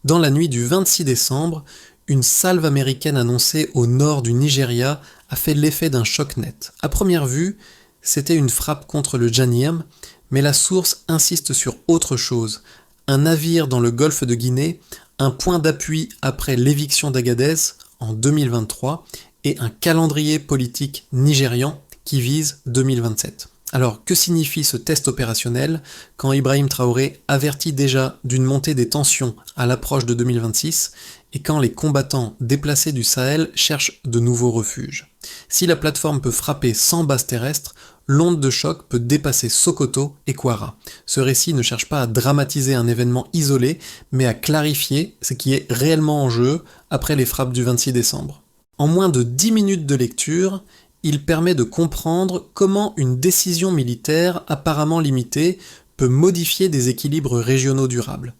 Dans la nuit du 26 décembre, une salve américaine annoncée au nord du Nigeria a fait l'effet d'un choc net. À première vue, c'était une frappe contre le Janiam, mais la source insiste sur autre chose. Un navire dans le golfe de Guinée, un point d'appui après l'éviction d'Agadez en 2023 et un calendrier politique nigérian qui vise 2027. Alors, que signifie ce test opérationnel quand Ibrahim Traoré avertit déjà d'une montée des tensions à l'approche de 2026 et quand les combattants déplacés du Sahel cherchent de nouveaux refuges? Si la plateforme peut frapper sans base terrestre, l'onde de choc peut dépasser Sokoto et Kwara. Ce récit ne cherche pas à dramatiser un événement isolé, mais à clarifier ce qui est réellement en jeu après les frappes du 26 décembre. En moins de 10 minutes de lecture, il permet de comprendre comment une décision militaire apparemment limitée peut modifier des équilibres régionaux durables.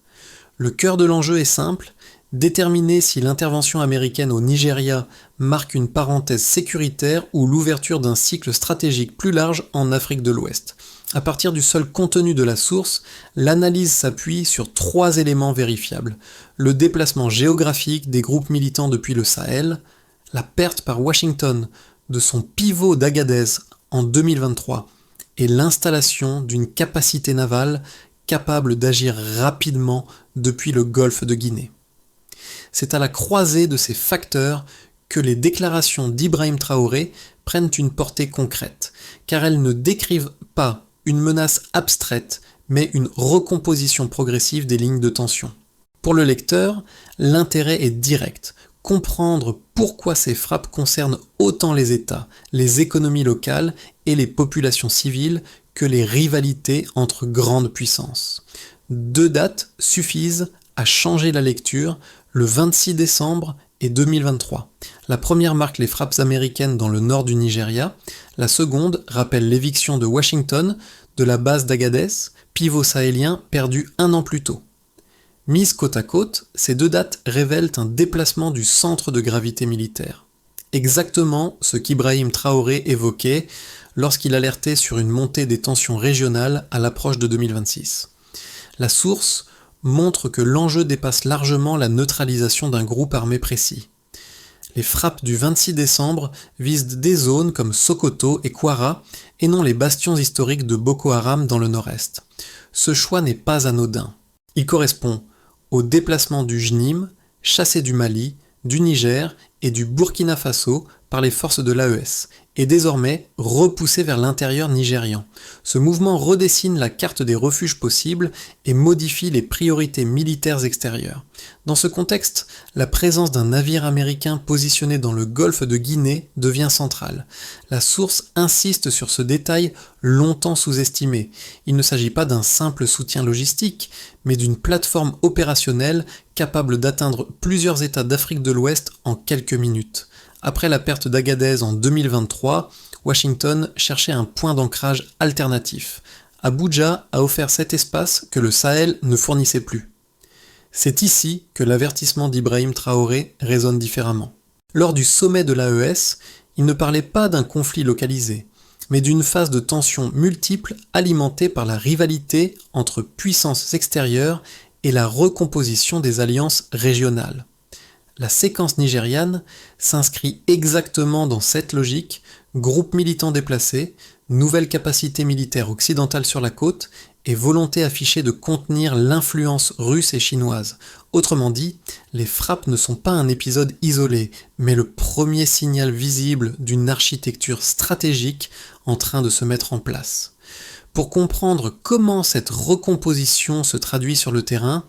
Le cœur de l'enjeu est simple, déterminer si l'intervention américaine au Nigeria marque une parenthèse sécuritaire ou l'ouverture d'un cycle stratégique plus large en Afrique de l'Ouest. À partir du seul contenu de la source, l'analyse s'appuie sur 3 éléments vérifiables. Le déplacement géographique des groupes militants depuis le Sahel, la perte par Washington de son pivot d'Agadez en 2023 et l'installation d'une capacité navale capable d'agir rapidement depuis le golfe de Guinée. C'est à la croisée de ces facteurs que les déclarations d'Ibrahim Traoré prennent une portée concrète, car elles ne décrivent pas une menace abstraite, mais une recomposition progressive des lignes de tension. Pour le lecteur, l'intérêt est direct. Comprendre pourquoi ces frappes concernent autant les États, les économies locales et les populations civiles que les rivalités entre grandes puissances. 2 dates suffisent à changer la lecture, le 26 décembre et 2023. La première marque les frappes américaines dans le nord du Nigeria, la seconde rappelle l'éviction de Washington de la base d'Agadez, pivot sahélien perdu 1 an plus tôt. Mises côte à côte, ces 2 dates révèlent un déplacement du centre de gravité militaire. Exactement ce qu'Ibrahim Traoré évoquait lorsqu'il alertait sur une montée des tensions régionales à l'approche de 2026. La source montre que l'enjeu dépasse largement la neutralisation d'un groupe armé précis. Les frappes du 26 décembre visent des zones comme Sokoto et Kwara et non les bastions historiques de Boko Haram dans le nord-est. Ce choix n'est pas anodin. Il correspond au déplacement du JNIM, chassé du Mali, du Niger et du Burkina Faso par les forces de l'AES, et désormais repoussé vers l'intérieur nigérian. Ce mouvement redessine la carte des refuges possibles et modifie les priorités militaires extérieures. Dans ce contexte, la présence d'un navire américain positionné dans le golfe de Guinée devient centrale. La source insiste sur ce détail longtemps sous-estimé. Il ne s'agit pas d'un simple soutien logistique, mais d'une plateforme opérationnelle capable d'atteindre plusieurs États d'Afrique de l'Ouest en quelques minutes. Après la perte d'Agadez en 2023, Washington cherchait un point d'ancrage alternatif. Abuja a offert cet espace que le Sahel ne fournissait plus. C'est ici que l'avertissement d'Ibrahim Traoré résonne différemment. Lors du sommet de l'AES, il ne parlait pas d'un conflit localisé, mais d'une phase de tensions multiples alimentée par la rivalité entre puissances extérieures et la recomposition des alliances régionales. La séquence nigériane s'inscrit exactement dans cette logique, groupe militant déplacé, nouvelle capacité militaire occidentale sur la côte et volonté affichée de contenir l'influence russe et chinoise. Autrement dit, les frappes ne sont pas un épisode isolé, mais le premier signal visible d'une architecture stratégique en train de se mettre en place. Pour comprendre comment cette recomposition se traduit sur le terrain,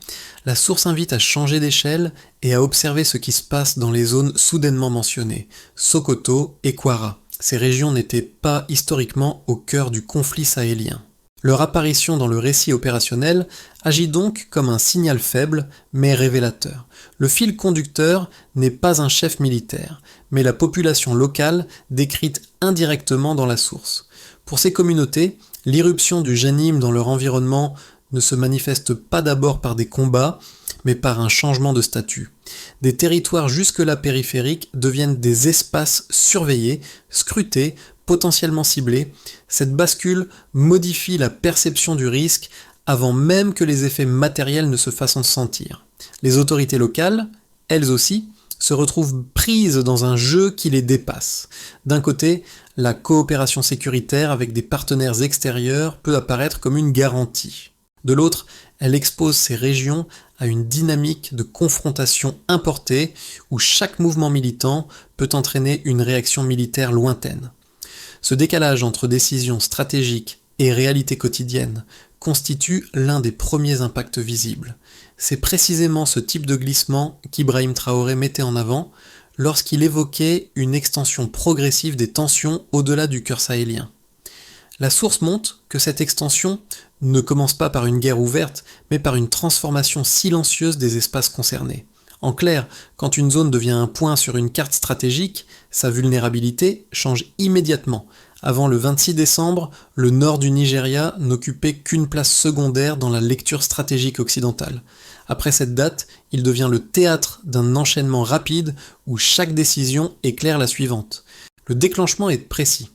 la source invite à changer d'échelle et à observer ce qui se passe dans les zones soudainement mentionnées, Sokoto et Kwara. Ces régions n'étaient pas historiquement au cœur du conflit sahélien. Leur apparition dans le récit opérationnel agit donc comme un signal faible, mais révélateur. Le fil conducteur n'est pas un chef militaire, mais la population locale décrite indirectement dans la source. Pour ces communautés, l'irruption du JNIM dans leur environnement ne se manifeste pas d'abord par des combats, mais par un changement de statut. Des territoires jusque-là périphériques deviennent des espaces surveillés, scrutés, potentiellement ciblés. Cette bascule modifie la perception du risque, avant même que les effets matériels ne se fassent sentir. Les autorités locales, elles aussi, se retrouvent prises dans un jeu qui les dépasse. D'un côté, la coopération sécuritaire avec des partenaires extérieurs peut apparaître comme une garantie. De l'autre, elle expose ces régions à une dynamique de confrontation importée où chaque mouvement militant peut entraîner une réaction militaire lointaine. Ce décalage entre décisions stratégiques et réalité quotidienne constitue l'un des premiers impacts visibles. C'est précisément ce type de glissement qu'Ibrahim Traoré mettait en avant lorsqu'il évoquait une extension progressive des tensions au-delà du cœur sahélien. La source montre que cette extension ne commence pas par une guerre ouverte, mais par une transformation silencieuse des espaces concernés. En clair, quand une zone devient un point sur une carte stratégique, sa vulnérabilité change immédiatement. Avant le 26 décembre, le nord du Nigeria n'occupait qu'une place secondaire dans la lecture stratégique occidentale. Après cette date, il devient le théâtre d'un enchaînement rapide où chaque décision éclaire la suivante. Le déclenchement est précis.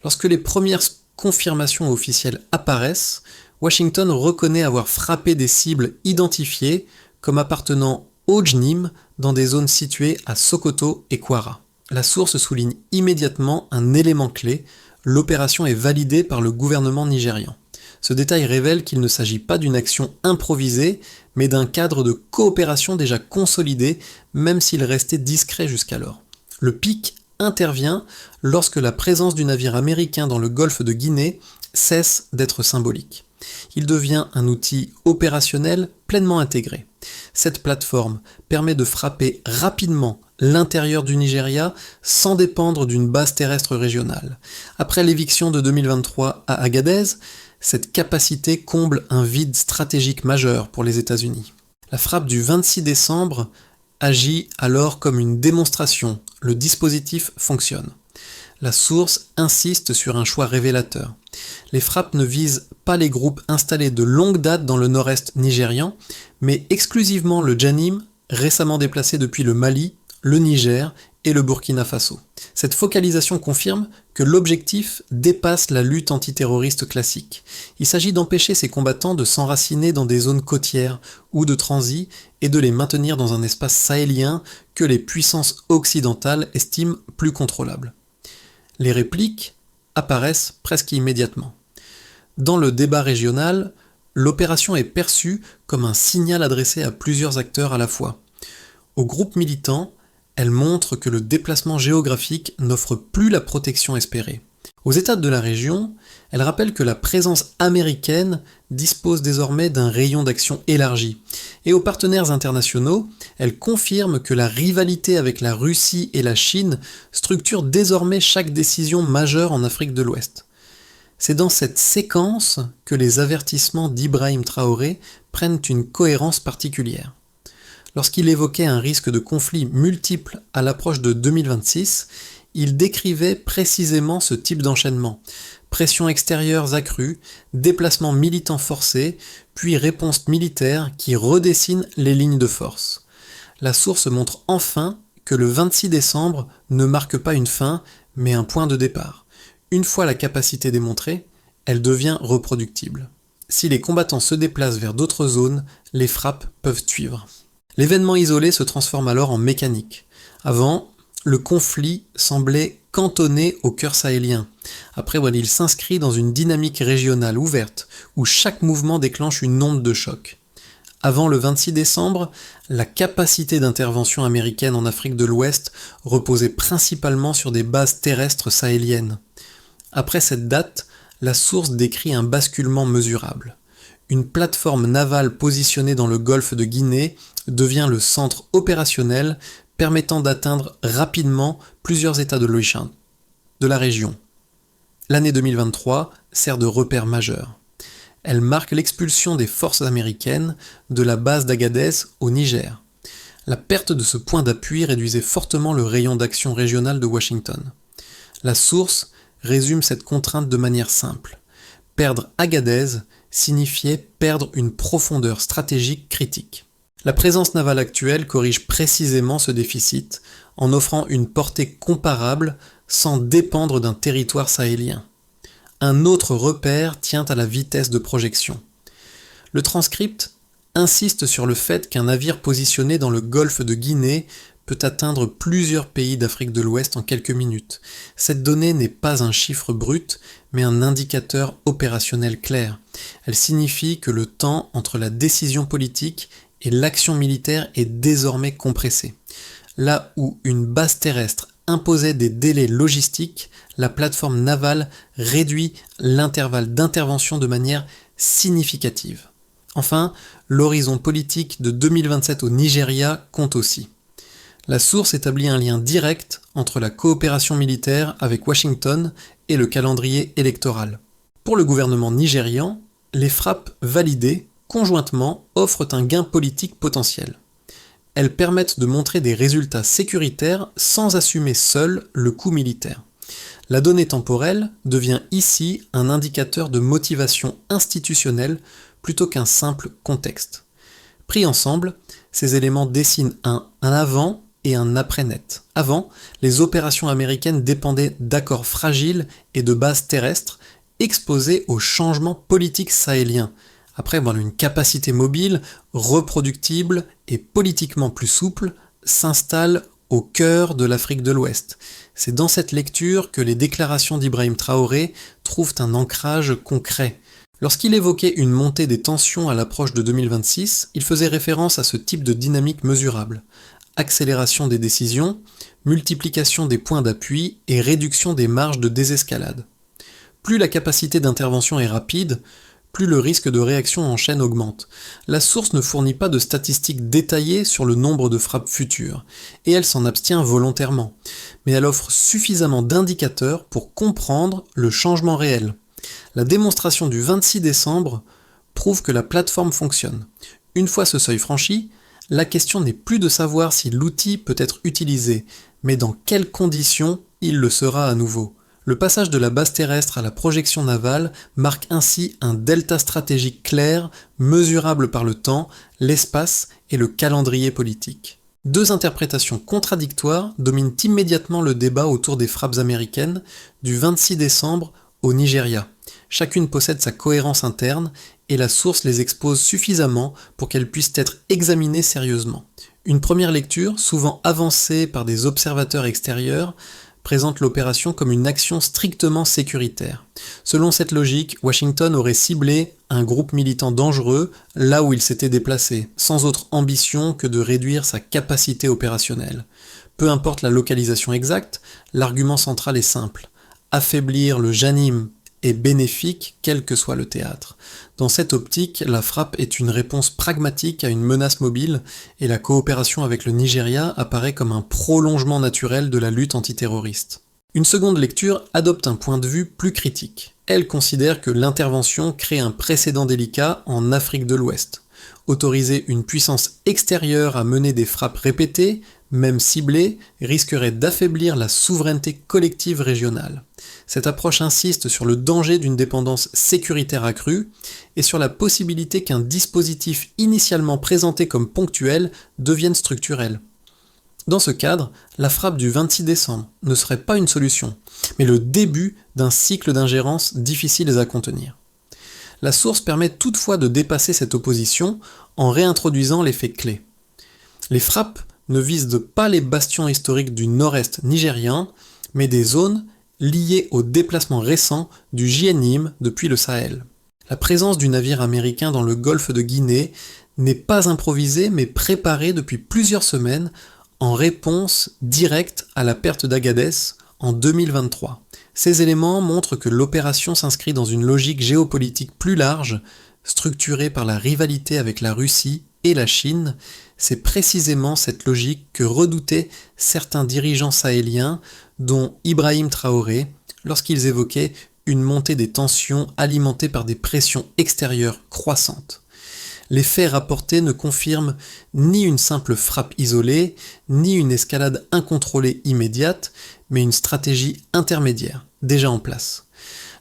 Lorsque les premières confirmations officielles apparaissent, Washington reconnaît avoir frappé des cibles identifiées comme appartenant au JNIM dans des zones situées à Sokoto et Kwara. La source souligne immédiatement un élément clé, l'opération est validée par le gouvernement nigérian. Ce détail révèle qu'il ne s'agit pas d'une action improvisée, mais d'un cadre de coopération déjà consolidé, même s'il restait discret jusqu'alors. Le pic intervient lorsque la présence du navire américain dans le golfe de Guinée cesse d'être symbolique. Il devient un outil opérationnel pleinement intégré. Cette plateforme permet de frapper rapidement l'intérieur du Nigeria sans dépendre d'une base terrestre régionale. Après l'éviction de 2023 à Agadez, cette capacité comble un vide stratégique majeur pour les États-Unis. La frappe du 26 décembre agit alors comme une démonstration, le dispositif fonctionne. La source insiste sur un choix révélateur. Les frappes ne visent pas les groupes installés de longue date dans le nord-est nigérian, mais exclusivement le JNIM, récemment déplacé depuis le Mali, le Niger et le Burkina Faso. Cette focalisation confirme que l'objectif dépasse la lutte antiterroriste classique. Il s'agit d'empêcher ces combattants de s'enraciner dans des zones côtières ou de transit et de les maintenir dans un espace sahélien que les puissances occidentales estiment plus contrôlable. Les répliques apparaissent presque immédiatement. Dans le débat régional, l'opération est perçue comme un signal adressé à plusieurs acteurs à la fois. Aux groupes militants, elle montre que le déplacement géographique n'offre plus la protection espérée. Aux États de la région, elle rappelle que la présence américaine dispose désormais d'un rayon d'action élargi. Et aux partenaires internationaux, elle confirme que la rivalité avec la Russie et la Chine structure désormais chaque décision majeure en Afrique de l'Ouest. C'est dans cette séquence que les avertissements d'Ibrahim Traoré prennent une cohérence particulière. Lorsqu'il évoquait un risque de conflit multiple à l'approche de 2026, il décrivait précisément ce type d'enchaînement. Pressions extérieures accrues, déplacements militants forcés, puis réponse militaire qui redessine les lignes de force. La source montre enfin que le 26 décembre ne marque pas une fin, mais un point de départ. Une fois la capacité démontrée, elle devient reproductible. Si les combattants se déplacent vers d'autres zones, les frappes peuvent suivre. L'événement isolé se transforme alors en mécanique. Avant, le conflit semblait cantonné au cœur sahélien. Après, il s'inscrit dans une dynamique régionale ouverte, où chaque mouvement déclenche une onde de choc. Avant le 26 décembre, la capacité d'intervention américaine en Afrique de l'Ouest reposait principalement sur des bases terrestres sahéliennes. Après cette date, la source décrit un basculement mesurable. Une plateforme navale positionnée dans le golfe de Guinée devient le centre opérationnel permettant d'atteindre rapidement plusieurs États de la région. L'année 2023 sert de repère majeur. Elle marque l'expulsion des forces américaines de la base d'Agadez au Niger. La perte de ce point d'appui réduisait fortement le rayon d'action régional de Washington. La source résume cette contrainte de manière simple. Perdre Agadez signifiait perdre une profondeur stratégique critique. La présence navale actuelle corrige précisément ce déficit en offrant une portée comparable sans dépendre d'un territoire sahélien. Un autre repère tient à la vitesse de projection. Le transcript insiste sur le fait qu'un navire positionné dans le golfe de Guinée peut atteindre plusieurs pays d'Afrique de l'Ouest en quelques minutes. Cette donnée n'est pas un chiffre brut, mais un indicateur opérationnel clair. Elle signifie que le temps entre la décision politique et l'action militaire est désormais compressé. Là où une base terrestre imposait des délais logistiques, la plateforme navale réduit l'intervalle d'intervention de manière significative. Enfin, l'horizon politique de 2027 au Nigeria compte aussi. La source établit un lien direct entre la coopération militaire avec Washington et le calendrier électoral. Pour le gouvernement nigérian, les frappes validées conjointement offrent un gain politique potentiel. Elles permettent de montrer des résultats sécuritaires sans assumer seul le coût militaire. La donnée temporelle devient ici un indicateur de motivation institutionnelle plutôt qu'un simple contexte. Pris ensemble, ces éléments dessinent un avant et un après net. Avant, les opérations américaines dépendaient d'accords fragiles et de bases terrestres exposées aux changements politiques sahéliens. Après, une capacité mobile, reproductible et politiquement plus souple s'installe au cœur de l'Afrique de l'Ouest. C'est dans cette lecture que les déclarations d'Ibrahim Traoré trouvent un ancrage concret. Lorsqu'il évoquait une montée des tensions à l'approche de 2026, il faisait référence à ce type de dynamique mesurable. Accélération des décisions, multiplication des points d'appui et réduction des marges de désescalade. Plus la capacité d'intervention est rapide, plus le risque de réaction en chaîne augmente. La source ne fournit pas de statistiques détaillées sur le nombre de frappes futures, et elle s'en abstient volontairement, mais elle offre suffisamment d'indicateurs pour comprendre le changement réel. La démonstration du 26 décembre prouve que la plateforme fonctionne. Une fois ce seuil franchi, la question n'est plus de savoir si l'outil peut être utilisé, mais dans quelles conditions il le sera à nouveau. Le passage de la base terrestre à la projection navale marque ainsi un delta stratégique clair, mesurable par le temps, l'espace et le calendrier politique. Deux interprétations contradictoires dominent immédiatement le débat autour des frappes américaines du 26 décembre au Nigeria. Chacune possède sa cohérence interne et la source les expose suffisamment pour qu'elles puissent être examinées sérieusement. Une première lecture, souvent avancée par des observateurs extérieurs, présente l'opération comme une action strictement sécuritaire. Selon cette logique, Washington aurait ciblé un groupe militant dangereux là où il s'était déplacé, sans autre ambition que de réduire sa capacité opérationnelle. Peu importe la localisation exacte, l'argument central est simple. Affaiblir le JANIM est bénéfique quel que soit le théâtre. Dans cette optique, la frappe est une réponse pragmatique à une menace mobile et la coopération avec le Nigeria apparaît comme un prolongement naturel de la lutte antiterroriste. Une seconde lecture adopte un point de vue plus critique. Elle considère que l'intervention crée un précédent délicat en Afrique de l'Ouest. Autoriser une puissance extérieure à mener des frappes répétées, même ciblées, risquerait d'affaiblir la souveraineté collective régionale. Cette approche insiste sur le danger d'une dépendance sécuritaire accrue et sur la possibilité qu'un dispositif initialement présenté comme ponctuel devienne structurel. Dans ce cadre, la frappe du 26 décembre ne serait pas une solution, mais le début d'un cycle d'ingérence difficile à contenir. La source permet toutefois de dépasser cette opposition en réintroduisant les faits clés. Les frappes ne visent pas les bastions historiques du nord-est nigérien, mais des zones liées au déplacement récent du JNIM depuis le Sahel. La présence du navire américain dans le golfe de Guinée n'est pas improvisée mais préparée depuis plusieurs semaines en réponse directe à la perte d'Agadez en 2023. Ces éléments montrent que l'opération s'inscrit dans une logique géopolitique plus large, structurée par la rivalité avec la Russie et la Chine. C'est précisément cette logique que redoutaient certains dirigeants sahéliens, dont Ibrahim Traoré, lorsqu'ils évoquaient une montée des tensions alimentée par des pressions extérieures croissantes. Les faits rapportés ne confirment ni une simple frappe isolée, ni une escalade incontrôlée immédiate, mais une stratégie intermédiaire, déjà en place.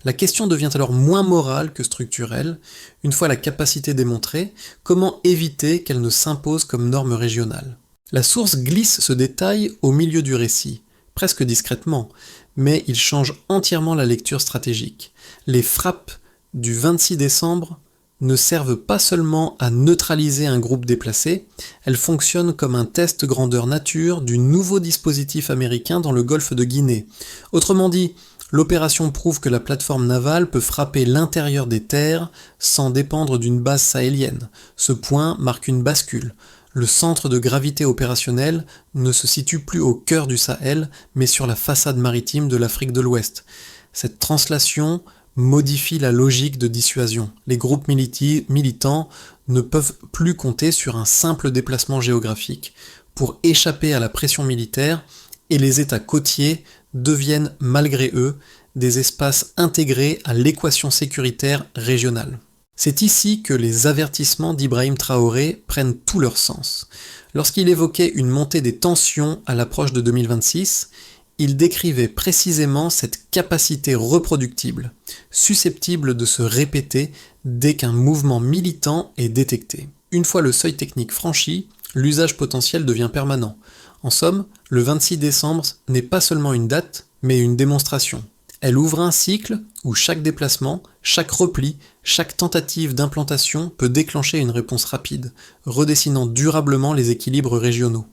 La question devient alors moins morale que structurelle. Une fois la capacité démontrée, comment éviter qu'elle ne s'impose comme norme régionale ? La source glisse ce détail au milieu du récit, presque discrètement, mais il change entièrement la lecture stratégique. Les frappes du 26 décembre ne servent pas seulement à neutraliser un groupe déplacé, elles fonctionnent comme un test grandeur nature du nouveau dispositif américain dans le golfe de Guinée. Autrement dit, l'opération prouve que la plateforme navale peut frapper l'intérieur des terres sans dépendre d'une base sahélienne. Ce point marque une bascule. Le centre de gravité opérationnel ne se situe plus au cœur du Sahel, mais sur la façade maritime de l'Afrique de l'Ouest. Cette translation modifie la logique de dissuasion. Les groupes militants ne peuvent plus compter sur un simple déplacement géographique pour échapper à la pression militaire, et les États côtiers deviennent, malgré eux, des espaces intégrés à l'équation sécuritaire régionale. C'est ici que les avertissements d'Ibrahim Traoré prennent tout leur sens. Lorsqu'il évoquait une montée des tensions à l'approche de 2026, il décrivait précisément cette capacité reproductible, susceptible de se répéter dès qu'un mouvement militant est détecté. Une fois le seuil technique franchi, l'usage potentiel devient permanent. En somme, le 26 décembre n'est pas seulement une date, mais une démonstration. Elle ouvre un cycle où chaque déplacement, chaque repli, chaque tentative d'implantation peut déclencher une réponse rapide, redessinant durablement les équilibres régionaux.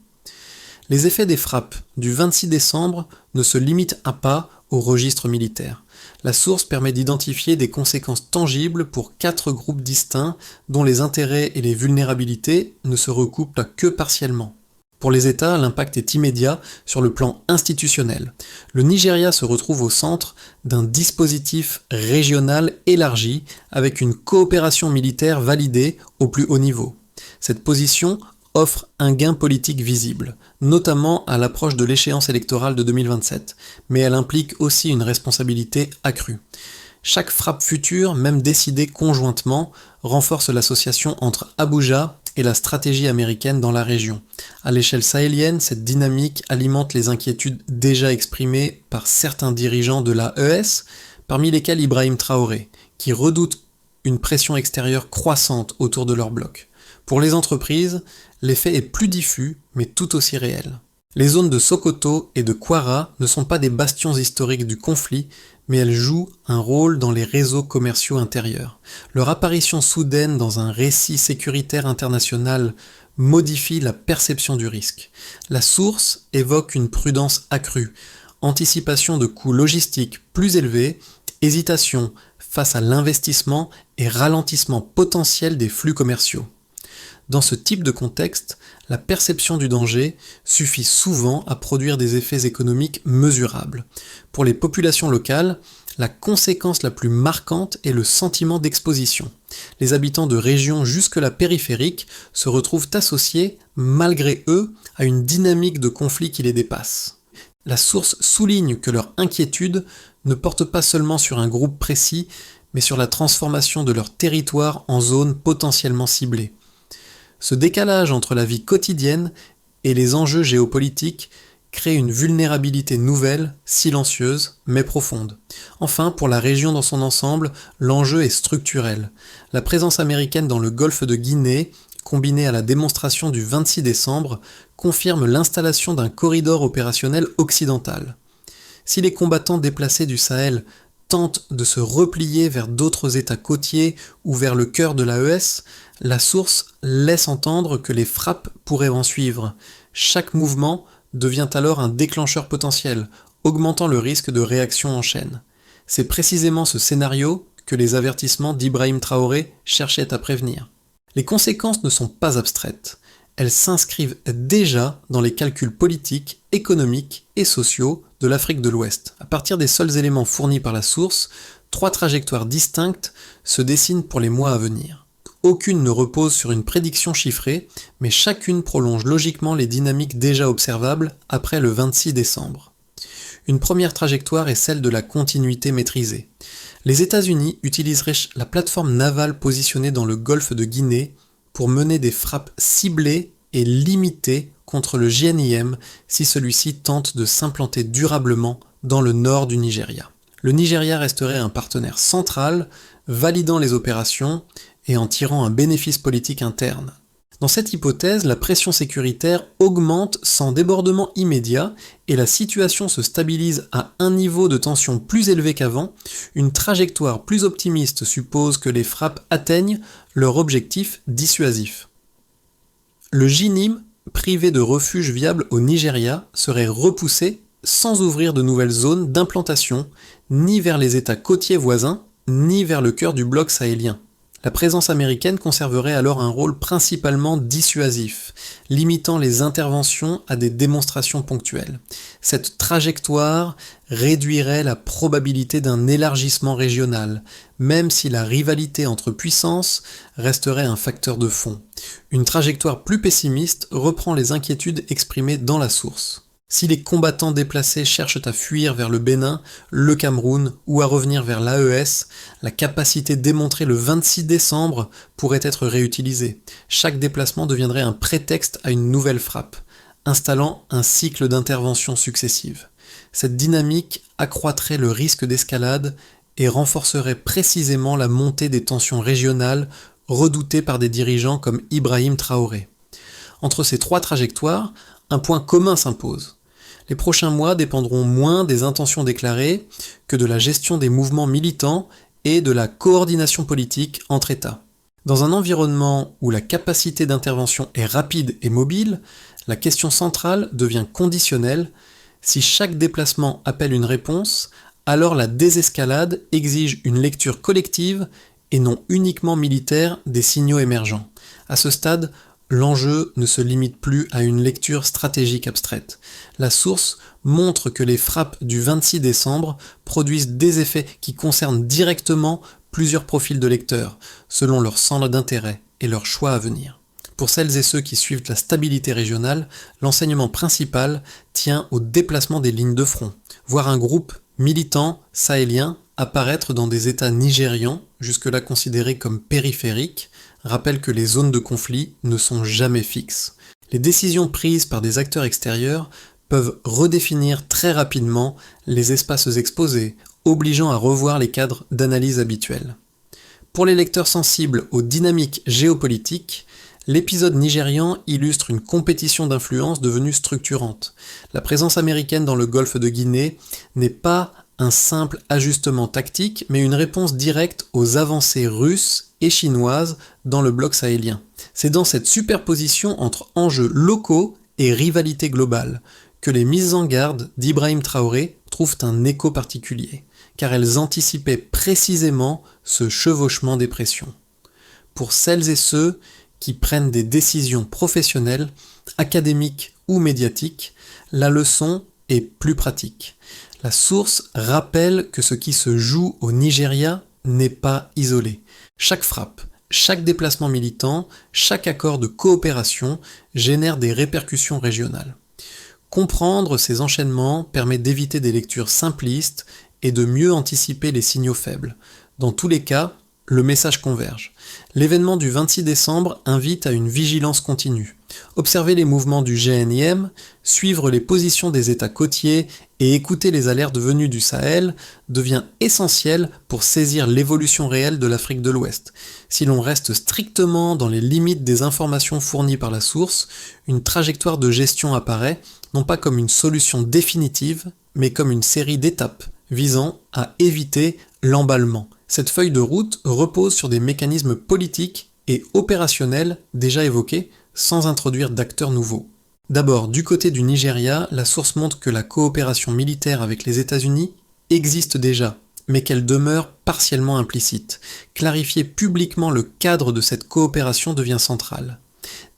Les effets des frappes du 26 décembre ne se limitent pas au registre militaire. La source permet d'identifier des conséquences tangibles pour 4 groupes distincts dont les intérêts et les vulnérabilités ne se recoupent que partiellement. Pour les États, l'impact est immédiat sur le plan institutionnel. Le Nigeria se retrouve au centre d'un dispositif régional élargi avec une coopération militaire validée au plus haut niveau. Cette position offre un gain politique visible, notamment à l'approche de l'échéance électorale de 2027, mais elle implique aussi une responsabilité accrue. Chaque frappe future, même décidée conjointement, renforce l'association entre Abuja et la stratégie américaine dans la région. À l'échelle sahélienne, cette dynamique alimente les inquiétudes déjà exprimées par certains dirigeants de l'AES, parmi lesquels Ibrahim Traoré, qui redoutent une pression extérieure croissante autour de leur bloc. Pour les entreprises, l'effet est plus diffus, mais tout aussi réel. Les zones de Sokoto et de Kwara ne sont pas des bastions historiques du conflit, mais elles jouent un rôle dans les réseaux commerciaux intérieurs. Leur apparition soudaine dans un récit sécuritaire international modifie la perception du risque. La source évoque une prudence accrue, anticipation de coûts logistiques plus élevés, hésitation face à l'investissement et ralentissement potentiel des flux commerciaux. Dans ce type de contexte, la perception du danger suffit souvent à produire des effets économiques mesurables. Pour les populations locales, la conséquence la plus marquante est le sentiment d'exposition. Les habitants de régions jusque-là périphériques se retrouvent associés, malgré eux, à une dynamique de conflit qui les dépasse. La source souligne que leur inquiétude ne porte pas seulement sur un groupe précis, mais sur la transformation de leur territoire en zones potentiellement ciblées. Ce décalage entre la vie quotidienne et les enjeux géopolitiques crée une vulnérabilité nouvelle, silencieuse, mais profonde. Enfin, pour la région dans son ensemble, l'enjeu est structurel. La présence américaine dans le golfe de Guinée, combinée à la démonstration du 26 décembre, confirme l'installation d'un corridor opérationnel occidental. Si les combattants déplacés du Sahel tentent de se replier vers d'autres États côtiers ou vers le cœur de l'AES, la source laisse entendre que les frappes pourraient en suivre. Chaque mouvement devient alors un déclencheur potentiel, augmentant le risque de réaction en chaîne. C'est précisément ce scénario que les avertissements d'Ibrahim Traoré cherchaient à prévenir. Les conséquences ne sont pas abstraites. Elles s'inscrivent déjà dans les calculs politiques, économiques et sociaux de l'Afrique de l'Ouest. À partir des seuls éléments fournis par la source, 3 trajectoires distinctes se dessinent pour les mois à venir. Aucune ne repose sur une prédiction chiffrée, mais chacune prolonge logiquement les dynamiques déjà observables après le 26 décembre. Une première trajectoire est celle de la continuité maîtrisée. Les États-Unis utiliseraient la plateforme navale positionnée dans le golfe de Guinée pour mener des frappes ciblées et limitées contre le JNIM si celui-ci tente de s'implanter durablement dans le nord du Nigeria. Le Nigeria resterait un partenaire central, validant les opérations et en tirant un bénéfice politique interne. Dans cette hypothèse, la pression sécuritaire augmente sans débordement immédiat et la situation se stabilise à un niveau de tension plus élevé qu'avant. Une trajectoire plus optimiste suppose que les frappes atteignent leur objectif dissuasif. Le JNIM, privé de refuge viable au Nigeria, serait repoussé sans ouvrir de nouvelles zones d'implantation, ni vers les États côtiers voisins, ni vers le cœur du bloc sahélien. La présence américaine conserverait alors un rôle principalement dissuasif, limitant les interventions à des démonstrations ponctuelles. Cette trajectoire réduirait la probabilité d'un élargissement régional, même si la rivalité entre puissances resterait un facteur de fond. Une trajectoire plus pessimiste reprend les inquiétudes exprimées dans la source. Si les combattants déplacés cherchent à fuir vers le Bénin, le Cameroun ou à revenir vers l'AES, la capacité démontrée le 26 décembre pourrait être réutilisée. Chaque déplacement deviendrait un prétexte à une nouvelle frappe, installant un cycle d'interventions successives. Cette dynamique accroîtrait le risque d'escalade et renforcerait précisément la montée des tensions régionales redoutées par des dirigeants comme Ibrahim Traoré. Entre ces trois trajectoires, un point commun s'impose. Les prochains mois dépendront moins des intentions déclarées que de la gestion des mouvements militants et de la coordination politique entre États. Dans un environnement où la capacité d'intervention est rapide et mobile, la question centrale devient conditionnelle. Si chaque déplacement appelle une réponse, alors la désescalade exige une lecture collective et non uniquement militaire des signaux émergents. À ce stade, l'enjeu ne se limite plus à une lecture stratégique abstraite. La source montre que les frappes du 26 décembre produisent des effets qui concernent directement plusieurs profils de lecteurs, selon leur centre d'intérêt et leur choix à venir. Pour celles et ceux qui suivent la stabilité régionale, l'enseignement principal tient au déplacement des lignes de front. Voir un groupe militant sahélien apparaître dans des États nigérians, jusque-là considérés comme périphériques, rappelle que les zones de conflit ne sont jamais fixes. Les décisions prises par des acteurs extérieurs peuvent redéfinir très rapidement les espaces exposés, obligeant à revoir les cadres d'analyse habituels. Pour les lecteurs sensibles aux dynamiques géopolitiques, l'épisode nigérian illustre une compétition d'influence devenue structurante. La présence américaine dans le golfe de Guinée n'est pas un simple ajustement tactique, mais une réponse directe aux avancées russes et chinoises dans le bloc sahélien. C'est dans cette superposition entre enjeux locaux et rivalité globale que les mises en garde d'Ibrahim Traoré trouvent un écho particulier, car elles anticipaient précisément ce chevauchement des pressions. Pour celles et ceux qui prennent des décisions professionnelles, académiques ou médiatiques, la leçon est plus pratique. La source rappelle que ce qui se joue au Nigeria n'est pas isolé. Chaque frappe, chaque déplacement militant, chaque accord de coopération génère des répercussions régionales. Comprendre ces enchaînements permet d'éviter des lectures simplistes et de mieux anticiper les signaux faibles. Dans tous les cas, le message converge. L'événement du 26 décembre invite à une vigilance continue. Observer les mouvements du GNIM, suivre les positions des États côtiers et écouter les alertes venues du Sahel devient essentiel pour saisir l'évolution réelle de l'Afrique de l'Ouest. Si l'on reste strictement dans les limites des informations fournies par la source, une trajectoire de gestion apparaît, non pas comme une solution définitive, mais comme une série d'étapes visant à éviter l'emballement. Cette feuille de route repose sur des mécanismes politiques et opérationnels déjà évoqués, sans introduire d'acteurs nouveaux. D'abord, du côté du Nigeria, la source montre que la coopération militaire avec les États-Unis existe déjà, mais qu'elle demeure partiellement implicite. Clarifier publiquement le cadre de cette coopération devient central.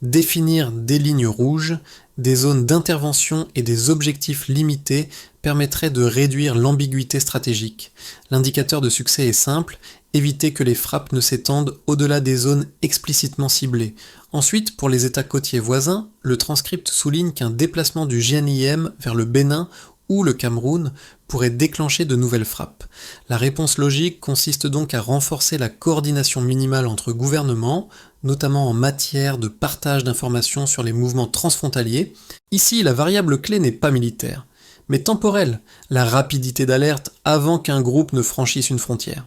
Définir des lignes rouges, des zones d'intervention et des objectifs limités permettrait de réduire l'ambiguïté stratégique. L'indicateur de succès est simple, éviter que les frappes ne s'étendent au-delà des zones explicitement ciblées. Ensuite, pour les États côtiers voisins, le transcript souligne qu'un déplacement du GNIM vers le Bénin ou le Cameroun pourrait déclencher de nouvelles frappes. La réponse logique consiste donc à renforcer la coordination minimale entre gouvernements, notamment en matière de partage d'informations sur les mouvements transfrontaliers. Ici, la variable clé n'est pas militaire, mais temporelle, la rapidité d'alerte avant qu'un groupe ne franchisse une frontière.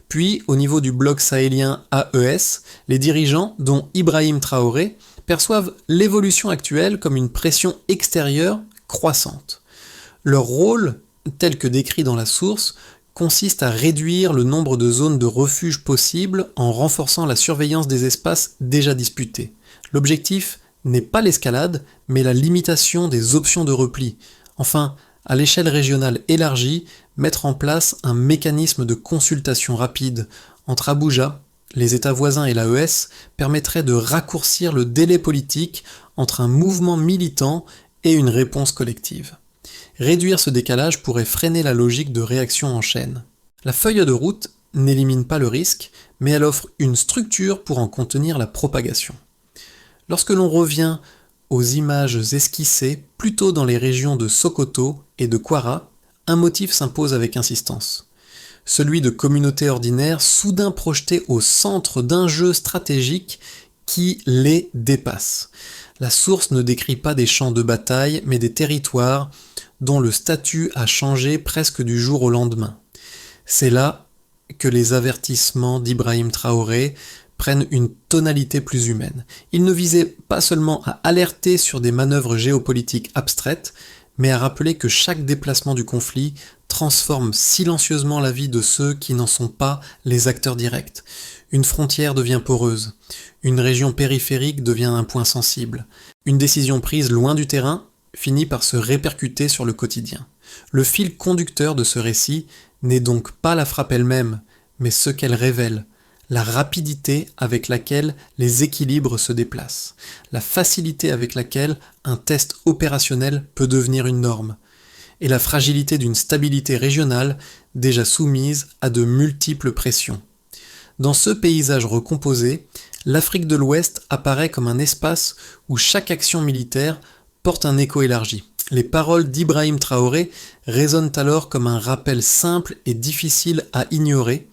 Puis, au niveau du bloc sahélien AES, les dirigeants, dont Ibrahim Traoré, perçoivent l'évolution actuelle comme une pression extérieure croissante. Leur rôle, tel que décrit dans la source, consiste à réduire le nombre de zones de refuge possibles en renforçant la surveillance des espaces déjà disputés. L'objectif n'est pas l'escalade, mais la limitation des options de repli. Enfin, à l'échelle régionale élargie, mettre en place un mécanisme de consultation rapide entre Abuja, les États voisins et l'AES permettrait de raccourcir le délai politique entre un mouvement militant et une réponse collective. Réduire ce décalage pourrait freiner la logique de réaction en chaîne. La feuille de route n'élimine pas le risque, mais elle offre une structure pour en contenir la propagation. Lorsque l'on revient aux images esquissées plutôt dans les régions de Sokoto et de Kwara, un motif s'impose avec insistance. Celui de communautés ordinaires soudain projetées au centre d'un jeu stratégique qui les dépasse. La source ne décrit pas des champs de bataille, mais des territoires dont le statut a changé presque du jour au lendemain. C'est là que les avertissements d'Ibrahim Traoré prennent une tonalité plus humaine. Il ne visait pas seulement à alerter sur des manœuvres géopolitiques abstraites, mais à rappeler que chaque déplacement du conflit transforme silencieusement la vie de ceux qui n'en sont pas les acteurs directs. Une frontière devient poreuse, une région périphérique devient un point sensible. Une décision prise loin du terrain finit par se répercuter sur le quotidien. Le fil conducteur de ce récit n'est donc pas la frappe elle-même, mais ce qu'elle révèle, la rapidité avec laquelle les équilibres se déplacent, la facilité avec laquelle un test opérationnel peut devenir une norme, et la fragilité d'une stabilité régionale déjà soumise à de multiples pressions. Dans ce paysage recomposé, l'Afrique de l'Ouest apparaît comme un espace où chaque action militaire porte un écho élargi. Les paroles d'Ibrahim Traoré résonnent alors comme un rappel simple et difficile à ignorer.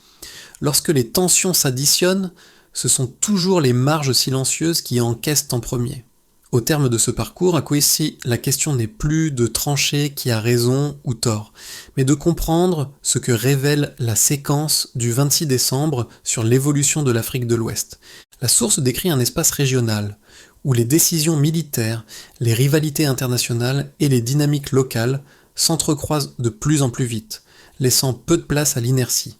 Lorsque les tensions s'additionnent, ce sont toujours les marges silencieuses qui encaissent en premier. Au terme de ce parcours, à Kwesi, la question n'est plus de trancher qui a raison ou tort, mais de comprendre ce que révèle la séquence du 26 décembre sur l'évolution de l'Afrique de l'Ouest. La source décrit un espace régional, où les décisions militaires, les rivalités internationales et les dynamiques locales s'entrecroisent de plus en plus vite, laissant peu de place à l'inertie.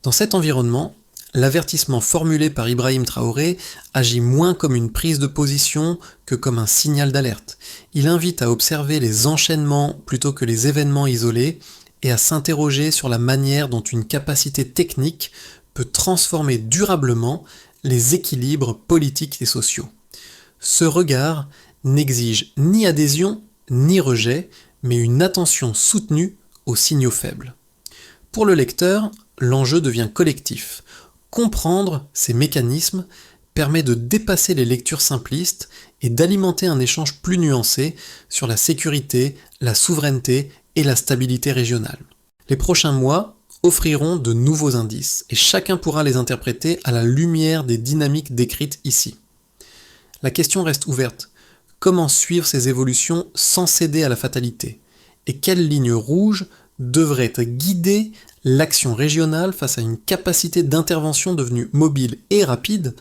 Dans cet environnement, l'avertissement formulé par Ibrahim Traoré agit moins comme une prise de position que comme un signal d'alerte. Il invite à observer les enchaînements plutôt que les événements isolés et à s'interroger sur la manière dont une capacité technique peut transformer durablement les équilibres politiques et sociaux. Ce regard n'exige ni adhésion ni rejet, mais une attention soutenue aux signaux faibles. Pour le lecteur, l'enjeu devient collectif. Comprendre ces mécanismes permet de dépasser les lectures simplistes et d'alimenter un échange plus nuancé sur la sécurité, la souveraineté et la stabilité régionale. Les prochains mois offriront de nouveaux indices et chacun pourra les interpréter à la lumière des dynamiques décrites ici. La question reste ouverte. Comment suivre ces évolutions sans céder à la fatalité? Et quelle ligne rouge devrait guider l'action régionale face à une capacité d'intervention devenue mobile et rapide,